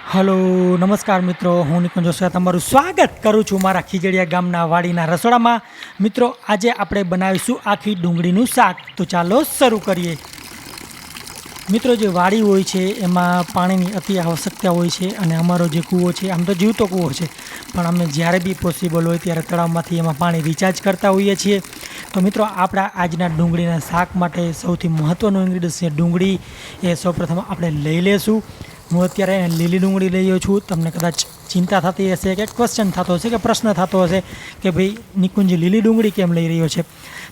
Hello નમસ્કાર મિત્રો, હું નિકુંજ જોશી તમારું સ્વાગત કરું છું મારા ખીજડીયા ગામના વાડીના રસોડામાં. મિત્રો, આજે આપણે બનાવીશું આખી ડુંગળીનું શાક. તો ચાલો શરૂ કરીએ. મિત્રો, જે વાડી હોય છે એમાં પાણીની અતિ આવશ્યકતા હોય છે અને અમારો જે કૂવો છે આમ તો જીવતો કૂવો છે, પણ અમે જ્યારે બી પોસિબલ હોય ત્યારે તળાવમાંથી એમાં પાણી રિચાર્જ કરતા હોઈએ છીએ. તો મિત્રો, આપણા આજના ડુંગળીના શાક માટે સૌથી મહત્ત્વનું ઇન્ગ્રીડિયન્ટ છે ડુંગળી. એ સૌપ્રથમ આપણે લઈ લેશું. હું અત્યારે લીલી ડુંગળી લઈ રહ્યો છું. તમને કદાચ ચિંતા થતી હશે કે ક્વેશ્ચન થતો હશે કે પ્રશ્ન થતો હશે કે ભાઈ નિકુંજ લીલી ડુંગળી કેમ લઈ રહ્યો છે.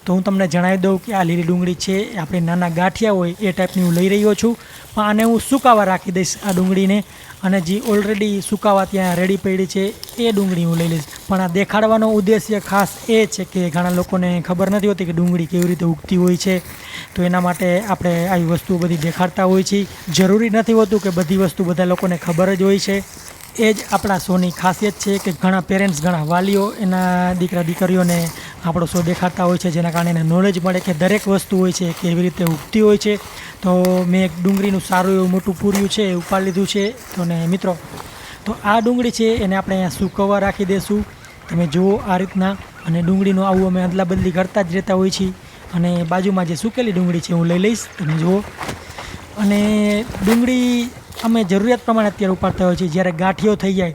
તો હું તમને જણાવી દઉં કે આ લીલી ડુંગળી છે એ આપણે નાના ગાંઠિયા હોય એ ટાઈપની હું લઈ રહ્યો છું. પણ આને હું સુકાવા રાખી દઈશ આ ડુંગળીને, અને જે ઓલરેડી સુકાવા ત્યાં રેડી પડી છે એ ડુંગળી હું લઈ લઈશ. પણ આ દેખાડવાનો ઉદ્દેશ્ય ખાસ એ છે કે ઘણા લોકોને ખબર નથી હોતી કે ડુંગળી કેવી રીતે ઉગતી હોય છે. તો એના માટે આપણે આવી વસ્તુ બધી દેખાડતા હોય છીએ. જરૂરી નથી હોતું કે બધી વસ્તુ બધા લોકોને ખબર જ હોય છે. એ જ આપણા શોની ખાસિયત છે કે ઘણા પેરેન્ટ્સ, ઘણા વાલીઓ એના દીકરા દીકરીઓને આપણો શો દેખાડતા હોય છે, જેના કારણે એને નોલેજ મળે કે દરેક વસ્તુ હોય છે કેવી રીતે ઉગતી હોય છે. તો મેં એક ડુંગળીનું સારું એવું મોટું પૂર્યું છે એ ઉપાડી લીધું છે. તો ને મિત્રો, તો આ ડુંગળી છે એને આપણે અહીંયા સૂકવવા રાખી દઈશું. તમે જુઓ આ રીતના. અને ડુંગળીનું આવું અમે અદલા બદલી કરતા જ રહેતા હોઈએ છીએ. અને બાજુમાં જે સૂકેલી ડુંગળી છે હું લઈ લઈશ, તમે જુઓ. અને ડુંગળી અમે જરૂરિયાત પ્રમાણે અત્યારે ઉપાડતા હોઈએ છીએ. જ્યારે ગાંઠિયો થઈ જાય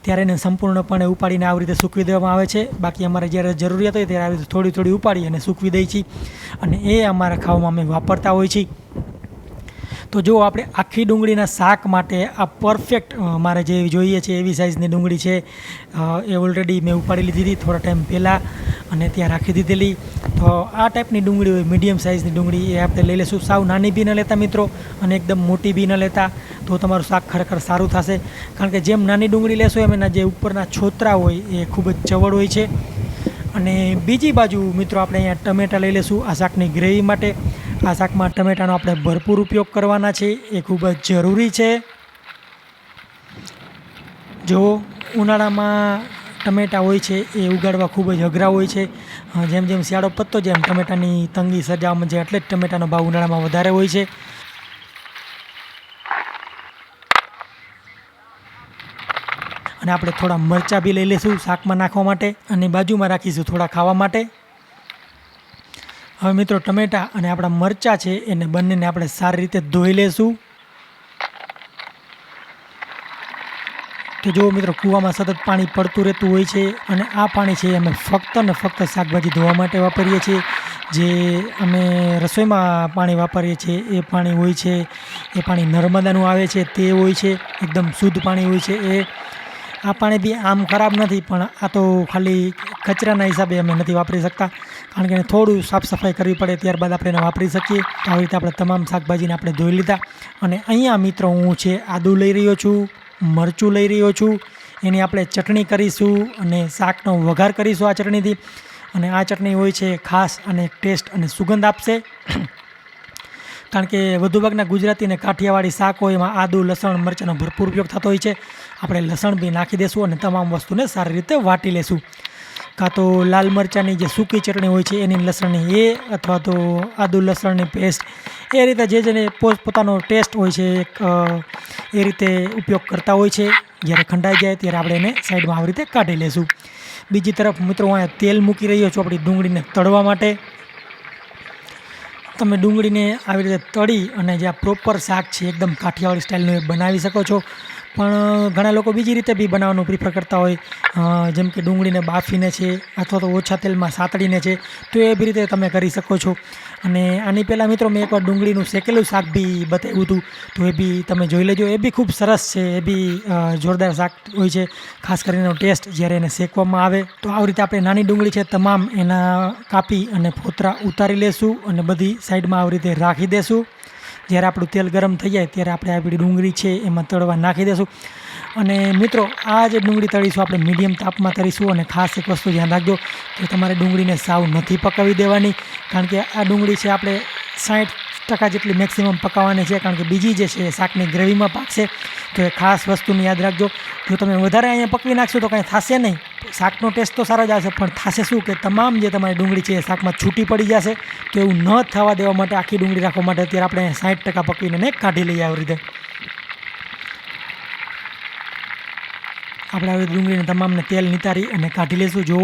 ત્યારે એને સંપૂર્ણપણે ઉપાડીને આવી રીતે સૂકવી દેવામાં આવે છે. બાકી અમારે જ્યારે જરૂરિયાત હોય ત્યારે આવી રીતે થોડી થોડી ઉપાડી અને સૂકવી દઈએ છીએ, અને એ અમારા ખાવામાં અમે વાપરતા હોઈએ છીએ. તો જો આપણે આખી ડુંગળીના શાક માટે આ પરફેક્ટ મારે જે જોઈએ છે એવી સાઇઝની ડુંગળી છે. એ ઓલરેડી મેં ઉપાડી લીધી હતી થોડા ટાઈમ પહેલાં અને ત્યાં રાખી દીધેલી. તો આ ટાઈપની ડુંગળી હોય, મીડિયમ સાઇઝની ડુંગળી, એ આપણે લઈ લઈશું. સાવ નાની બી ન લેતા મિત્રો, અને એકદમ મોટી બી ન લેતા, તો તમારું શાક ખરેખર સારું થશે. કારણ કે જેમ નાની ડુંગળી લેશો એમ એના જે ઉપરના છોતરા હોય એ ખૂબ જ ચવડ હોય છે. અને બીજી બાજુ મિત્રો, આપણે અહીંયા ટમેટાં લઈ લઈશું આ શાકની ગ્રેવી માટે. આ શાકમાં ટમેટાનો આપણે ભરપૂર ઉપયોગ કરવાના છે, એ ખૂબ જ જરૂરી છે. જો ઉનાળામાં ટમેટાં હોય છે એ ઉગાડવા ખૂબ જ અઘરા હોય છે. જેમ જેમ શિયાળો પતતો જેમ ટમેટાની તંગી સર્જાવામાં છે, એટલે જ ટમેટાનો ભાવ ઉનાળામાં વધારે હોય છે. અને આપણે થોડા મરચાં બી લઈ લઈશું શાકમાં નાખવા માટે, અને બાજુમાં રાખીશું થોડા ખાવા માટે. હવે મિત્રો, ટમેટાં અને આપણા મરચાં છે એને બંનેને આપણે સારી રીતે ધોઈ લેશું. તો જુઓ મિત્રો, કૂવામાં સતત પાણી પડતું રહેતું હોય છે, અને આ પાણી છે અમે ફક્ત ને ફક્ત શાકભાજી ધોવા માટે વાપરીએ છીએ. જે અમે રસોઈમાં પાણી વાપરીએ છીએ એ પાણી હોય છે, એ પાણી નર્મદાનું આવે છે તે હોય છે, એકદમ શુદ્ધ પાણી હોય છે. આ પાણી બી આમ ખરાબ નથી, પણ આ તો ખાલી કચરાના હિસાબે અમે નથી વાપરી શકતા, કારણ કે એને થોડું સાફ સફાઈ કરવી પડે, ત્યારબાદ આપણે એને વાપરી શકીએ. તો આવી રીતે આપણે તમામ શાકભાજીને આપણે ધોઈ લીધા. અને અહીંયા મિત્રો, હું છે આદું લઈ રહ્યો છું, મરચું લઈ રહ્યો છું. એની આપણે ચટણી કરીશું અને શાકનો વઘાર કરીશું આ ચટણીથી. અને આ ચટણી હોય છે ખાસ અને ટેસ્ટ અને સુગંધ આપશે. કારણ કે વધુ ભાગના ગુજરાતી અને કાઠિયાવાડી શાક હોય એમાં આદું, લસણ, મરચાંનો ભરપૂર ઉપયોગ થતો હોય છે. આપણે લસણ બી નાખી દઈશું અને તમામ વસ્તુને સારી રીતે વાટી લેશું. કાં તો લાલ મરચાંની જે સૂકી ચટણી હોય છે એની લસણની એ, અથવા તો આદુ લસણની પેસ્ટ, એ રીતે જે જેને પોતાનો ટેસ્ટ હોય છે એ રીતે ઉપયોગ કરતા હોય છે. જ્યારે ખંડાઈ જાય ત્યારે આપણે એને સાઈડમાં આવી રીતે કાઢી લેશું. બીજી તરફ મિત્રો, હું અહીંયા તેલ મૂકી રહ્યો છું આપણી ડુંગળીને તળવા માટે. તમે ડુંગળીને આવી રીતે તળી અને જે આ પ્રોપર શાક છે એકદમ કાઠિયાવાડી સ્ટાઇલનું એ બનાવી શકો છો. પણ ઘણા લોકો બીજી રીતે બી બનાવવાનું પ્રિફર કરતા હોય, જેમ કે ડુંગળીને બાફીને છે, અથવા તો ઓછા તેલમાં સાતડીને છે. તો એ બી રીતે તમે કરી શકો છો. અને આની પહેલાં મિત્રો, મેં એકવાર ડુંગળીનું શેકેલું શાક બી બતાવ્યું હતું, તો એ બી તમે જોઈ લેજો. એ બી ખૂબ સરસ છે, એ બી જોરદાર શાક હોય છે, ખાસ કરીને એનો ટેસ્ટ જ્યારે એને શેકવામાં આવે. તો આવી રીતે આપણે નાની ડુંગળી છે તમામ એના કાપી અને ફોતરા ઉતારી લેશું અને બધી સાઈડમાં આવી રીતે રાખી દેશું. જ્યારે આપણું તેલ ગરમ થઈ જાય ત્યારે આપણે આપણી ડુંગળી છે એમાં તળવા નાખી દઈશું. અને મિત્રો, આ જે ડુંગળી તળીશું આપણે મીડિયમ તાપમાં તળીશું. અને ખાસ એક વસ્તુ ધ્યાન રાખજો કે તમારે ડુંગળીને સાવ નથી પકાવી દેવાની, કારણ કે આ ડુંગળી છે આપણે 60% જેટલી મેક્સિમમ પકાવવાની છે, કારણ કે બીજી જે છે શાકની ગ્રેવીમાં પાકશે. તો એ ખાસ વસ્તુને યાદ રાખજો. જો તમે વધારે અહીંયા પકવી નાખશો તો કાંઈ થશે નહીં. શાકનો ટેસ્ટ તો સારો જ આવશે, પણ થશે શું કે તમામ જે તમારી ડુંગળી છે એ શાકમાં છૂટી પડી જશે. તો એવું ન થવા દેવા માટે, આખી ડુંગળી રાખવા માટે અત્યારે આપણે 60% પકવીને કાઢી લઈએ આવી રીતે. આપણે હવે ડુંગળીને તમામને તેલ નિતારી અને કાઢી લઈશું. જો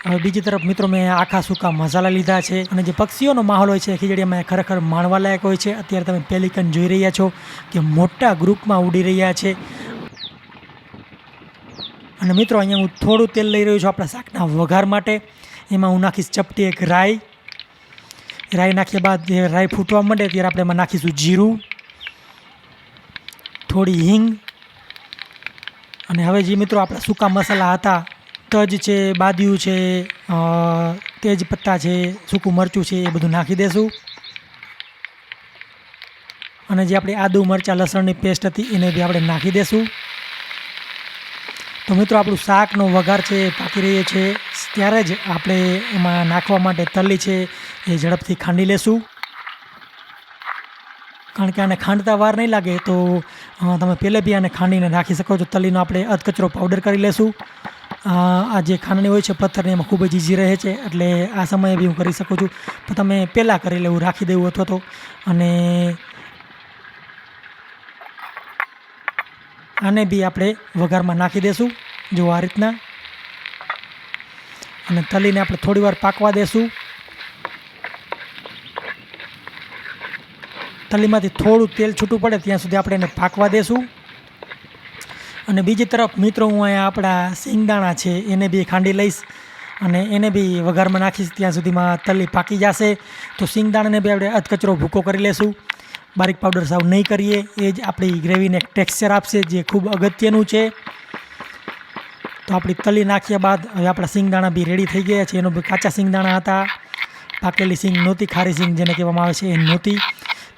હવે બીજી તરફ મિત્રો મેં આખા સૂકા મસાલા લીધા છે અને જે પક્ષીઓનો માહોલ હોય છે ખીચડીમાં ખરેખર માણવા લાયક હોય છે. અત્યારે તમે પેલિકન જોઈ રહ્યા છો કે મોટા ગ્રુપમાં ઉડી રહ્યા છે. અને મિત્રો અહીંયા હું થોડું તેલ લઈ રહ્યો છું આપણા શાકના વઘાર માટે. એમાં હું નાખીશ ચપટી એક રાઈ નાખ્યા બાદ રાઈ ફૂટવા માંડે ત્યારે આપણે એમાં નાખીશું જીરું, થોડી હિંગ અને હવે જે મિત્રો આપણા સૂકા મસાલા હતા તજ છે, બાદિયું છે, તેજ પત્તા છે, સૂકું મરચું છે, એ બધું નાખી દેશું. અને જે આપણી આદુ મરચાં લસણની પેસ્ટ હતી એને બી આપણે નાખી દેશું. તો મિત્રો આપણું શાકનો વઘાર છે એ પાકી રહ્યો છે ત્યારે જ આપણે એમાં નાખવા માટે તલી છે એ ઝડપથી ખાંડી લેશું. કારણ કે આને ખાંડતા વાર નહીં લાગે તો તમે પહેલે બી આને ખાંડીને રાખી શકો છો. તલીનો આપણે અધકચરો પાવડર કરી લેશું. આ જે ખાંડણી હોય છે પથ્થરની એમાં ખૂબ જ ઇઝી રહે છે એટલે આ સમયે બી હું કરી શકું છું. તો તમે પહેલાં કરી લેવું, રાખી દેવું અથવા તો. અને આને બી આપણે વઘારમાં નાખી દેશું જો આ રીતના. અને તલીને આપણે થોડી વાર પાકવા દેશું. તલીમાંથી થોડું તેલ છૂટું પડે ત્યાં સુધી આપણે એને પાકવા દેશું. અને બીજી તરફ મિત્રો હું અહીંયા આપણા સિંગદાણા છે એને બી ખાંડી લઈશ અને એને બી વઘારમાં નાખીશ ત્યાં સુધીમાં તલી પાકી જશે. તો સિંગદાણાને બી આપણે અધકચરો ભૂકો કરી લેશું. બારીક પાવડર સાવ નહીં કરીએ, એ જ આપણી ગ્રેવીને એક ટેક્સચર આપશે જે ખૂબ અગત્યનું છે. તો આપણી તલી નાખ્યા બાદ હવે આપણા સિંગદાણા બી રેડી થઈ ગયા છે. એનો બી કાચા સિંગદાણા હતા, પાકેલી સિંગ નહોતી, ખારી સિંગ જેને કહેવામાં આવે છે એ નહોતી.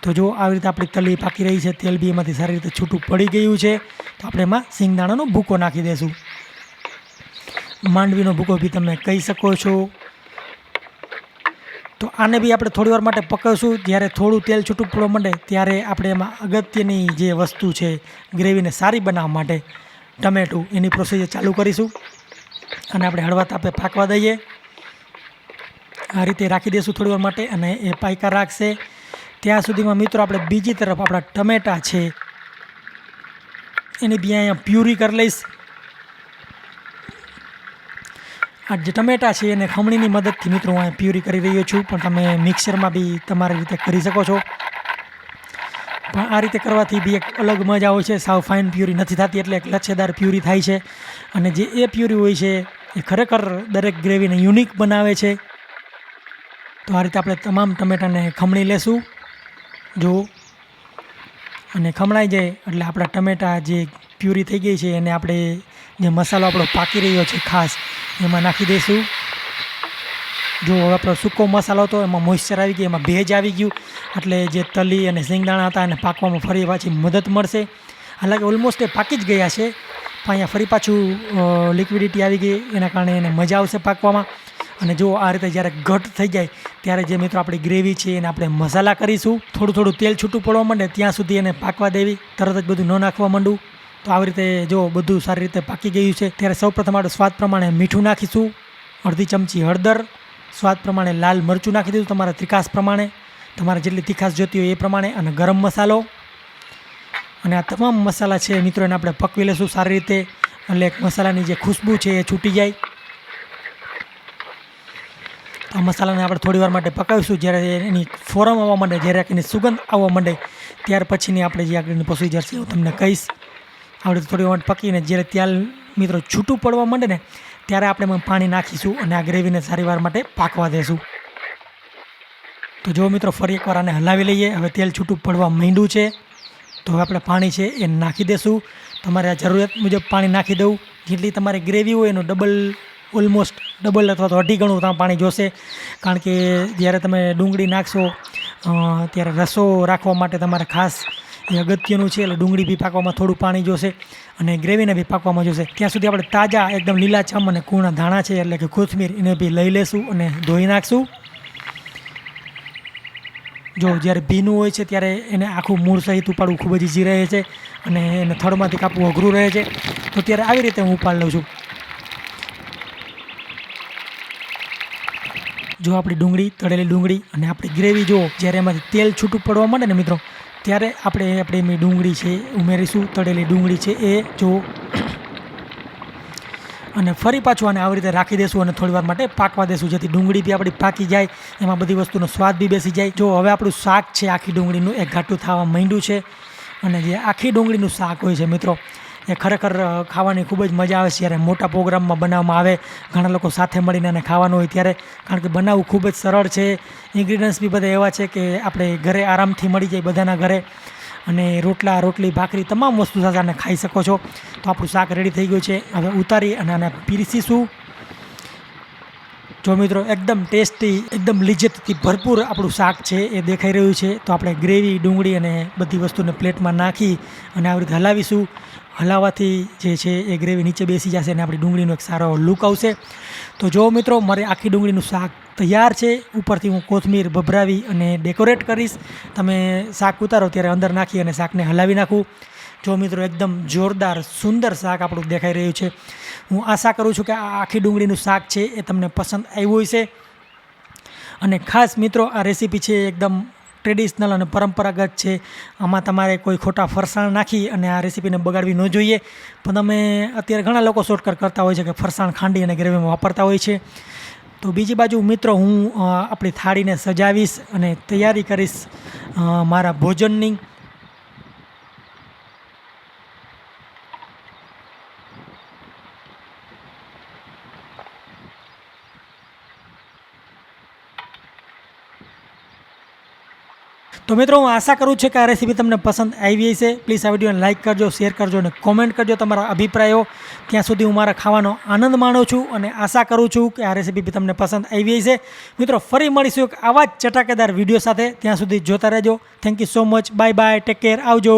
તો જો આવી રીતે આપણી તલી પાકી રહી છે, તેલ બી એમાંથી સારી રીતે છૂટું પડી ગયું છે. તો આપણે એમાં સિંગદાણાનો ભૂકો નાખી દઈશું. માંડવીનો ભૂકો બી તમે કહી શકો છો. તો આને બી આપણે થોડી વાર માટે પકવશું. જ્યારે થોડું તેલ છૂટું પડવા માંડે ત્યારે આપણે એમાં અગત્યની જે વસ્તુ છે ગ્રેવીને સારી બનાવવા માટે ટમેટું, એની પ્રોસીજર ચાલુ કરીશું. અને આપણે હળવા તાપે પાકવા દઈએ. આ રીતે રાખી દઈશું થોડી વાર માટે અને એ પાયકા રાખશે. ત્યાં સુધીમાં મિત્રો આપણે બીજી તરફ આપણા ટમેટાં છે એની બી અહીંયા પ્યુરી કરી લઈશ. આ જે ટમેટાં છે એને ખમણીની મદદથી મિત્રો હું અહીંયા પ્યુરી કરી રહ્યો છું, પણ તમે મિક્સરમાં બી તમારી રીતે કરી શકો છો. પણ આ રીતે કરવાથી બી એક અલગ મજા હોય છે. સાવ ફાઇન પ્યુરી નથી થતી એટલે એક લચ્છેદાર પ્યુરી થાય છે. અને જે એ પ્યુરી હોય છે એ ખરેખર દરેક ગ્રેવીને યુનિક બનાવે છે. તો આ રીતે આપણે તમામ ટમેટાને ખમણી લેશું જો. અને ખમણાઈ જાય એટલે આપણા ટમેટાં જે પ્યુરી થઈ ગઈ છે એને આપણે જે મસાલો આપણો પાકી રહ્યો છે ખાસ એમાં નાખી દઈશું. જો હવે આપણો સૂકો મસાલો હતો એમાં મોઇશ્ચર આવી ગયું, એમાં ભેજ આવી ગયું એટલે જે તલી અને સિંગદાણા હતા એને પાકવામાં ફરી પાછી મદદ મળશે. હાલાકી ઓલમોસ્ટ એ પાકી જ ગયા છે પણ અહીંયા ફરી પાછું લિક્વિડિટી આવી ગઈ એના કારણે એને મજા આવશે પાકવામાં. અને જો આ રીતે જ્યારે ઘટ થઈ જાય ત્યારે જે મિત્રો આપણી ગ્રેવી છે એને આપણે મસાલા કરીશું. થોડું તેલ છૂટું પડવા માંડે ત્યાં સુધી એને પાકવા દેવી, તરત જ બધું ન નાખવા માંડવું. તો આવી રીતે જો બધું સારી રીતે પાકી ગયું છે ત્યારે સૌપ્રથમ આપણે સ્વાદ પ્રમાણે મીઠું નાખીશું, અડધી ચમચી હળદર, સ્વાદ પ્રમાણે લાલ મરચું નાખી દીધું, તમારા તીખાશ પ્રમાણે, તમારે જેટલી તીખાશ જોતી હોય એ પ્રમાણે, અને ગરમ મસાલો. અને આ તમામ મસાલા છે મિત્રો એને આપણે પકવી લઈશું સારી રીતે એટલે એક મસાલાની જે ખુશ્બુ છે એ છૂટી જાય. આ મસાલાને આપણે થોડી વાર માટે પકાવીશું. જ્યારે એની ફોરમ આવવા માંડે, જ્યારે એની સુગંધ આવવા માંડે ત્યાર પછીની આપણે જે આગળની પ્રોસિજર છે હું તમને કહીશ. આવી રીતે થોડી વાર પકીને જ્યારે તેલ મિત્રો છૂટું પડવા માંડે ને ત્યારે આપણે એમાં પાણી નાખીશું અને આ ગ્રેવીને સારી વાર માટે પાકવા દઈશું. તો જો મિત્રો ફરી એકવાર આને હલાવી લઈએ. હવે તેલ છૂટું પડવા માંડ્યું છે તો હવે આપણે પાણી છે એ નાખી દઈશું. તમારે આ જરૂરિયાત મુજબ પાણી નાખી દઉં. જેટલી તમારી ગ્રેવી હોય એનું ઓલમોસ્ટ ડબલ અથવા તો અઢી ગણું તમે પાણી જોશે. કારણ કે જ્યારે તમે ડુંગળી નાખશો ત્યારે રસો રાખવા માટે તમારે ખાસ એ અગત્યનું છે. એટલે ડુંગળી બી પાકવામાં થોડું પાણી જોશે અને ગ્રેવીને બી પાકવામાં જોશે. ત્યાં સુધી આપણે તાજા એકદમ લીલાછમ અને કૂણા ધાણા છે એટલે કે કોથમીર એને બી લઈ લેશું અને ધોઈ નાખશું. જો જ્યારે ભીનું હોય છે ત્યારે એને આખું મૂળ સહિત ઉપાડવું ખૂબ જ ઇઝી રહે છે અને એને થડમાંથી કાપવું અઘરું રહે છે. તો ત્યારે આવી રીતે હું ઉપાડી લઉં છું. જો આપણી ડુંગળી, તળેલી ડુંગળી અને આપણી ગ્રેવી જુઓ, જ્યારે એમાંથી તેલ છૂટું પડવા માંડે ને મિત્રો, ત્યારે આપણે એની ડુંગળી છે ઉમેરીશું, તળેલી ડુંગળી છે એ જો, અને ફરી પાછું આને આવી રીતે રાખી દેશું અને થોડી વાર માટે પાકવા દેશું, જેથી ડુંગળી બી આપણી પાકી જાય, એમાં બધી વસ્તુનો સ્વાદ બી બેસી જાય. જો હવે આપણું શાક છે આખી ડુંગળીનું એ ઘાટું થવા માંડ્યું છે. અને જે આખી ડુંગળીનું શાક હોય છે મિત્રો, એ ખરેખર ખાવાની ખૂબ જ મજા આવે છે જ્યારે મોટા પ્રોગ્રામમાં બનાવવામાં આવે, ઘણા લોકો સાથે મળીને અને ખાવાનું હોય ત્યારે, કારણ કે બનાવવું ખૂબ જ સરળ છે. ઇન્ગ્રીડિયન્ટ્સ બી બધા એવા છે કે આપણે ઘરે આરામથી મળી જાય બધાના ઘરે, અને રોટલા, રોટલી, ભાખરી તમામ વસ્તુ સાથે આને ખાઈ શકો છો. તો આપણું શાક રેડી થઈ ગયું છે. હવે ઉતારી અને આને પીરસીશું. જો મિત્રો એકદમ ટેસ્ટી, એકદમ લિજ્જતથી ભરપૂર આપણું શાક છે એ દેખાઈ રહ્યું છે. તો આપણે ગ્રેવી, ડુંગળી અને બધી વસ્તુને પ્લેટમાં નાખી અને આવી રીતે હલાવીશું. હલાવવાથી જે છે એ ગ્રેવી નીચે બેસી જશે અને આપણી ડુંગળીનો એક સારો લુક આવશે. તો જો મિત્રો મારે આખી ડુંગળીનું શાક તૈયાર છે. ઉપરથી હું કોથમીર ભભરાવી અને ડેકોરેટ કરીશ. તમે શાક ઉતારો ત્યારે અંદર નાખી અને શાકને હલાવી નાખું. જો મિત્રો એકદમ જોરદાર સુંદર શાક આપણું દેખાઈ રહ્યું છે. હું આશા કરું છું કે આ આખી ડુંગળીનું શાક છે એ તમને પસંદ આવ્યું હશે. અને ખાસ મિત્રો આ રેસીપી છે એકદમ ટ્રેડિશનલ અને પરંપરાગત છે. આમાં તમારે કોઈ ખોટા ફરસાણ નાખી અને આ રેસીપીને બગાડવી ન જોઈએ. પણ તમે અત્યારે ઘણા લોકો શોર્ટકટ કરતા હોય છે કે ફરસાણ ખાંડી અને ગ્રેવીમાં વાપરતા હોય છે. તો બીજી બાજુ મિત્રો હું આપણી થાળીને સજાવીશ અને તૈયારી કરીશ મારા ભોજનની. તો મિત્રો હું આશા કરું છું કે આ રેસીપી તમને પસંદ આવી હશે. પ્લીઝ આ વિડીયોને લાઇક કરજો, શેર કરજો અને કોમેન્ટ કરજો તમારા અભિપ્રાયો. ત્યાં સુધી હું મારા ખાવાનો આનંદ માણું છું અને આશા કરું છું કે આ રેસીપી તમને પસંદ આવી હશે. મિત્રો ફરી મળીશું એક આવા જ ચટાકેદાર વિડીયો સાથે. ત્યાં સુધી જોતા રહેજો. Thank you so much. Bye bye. Take care. આવજો.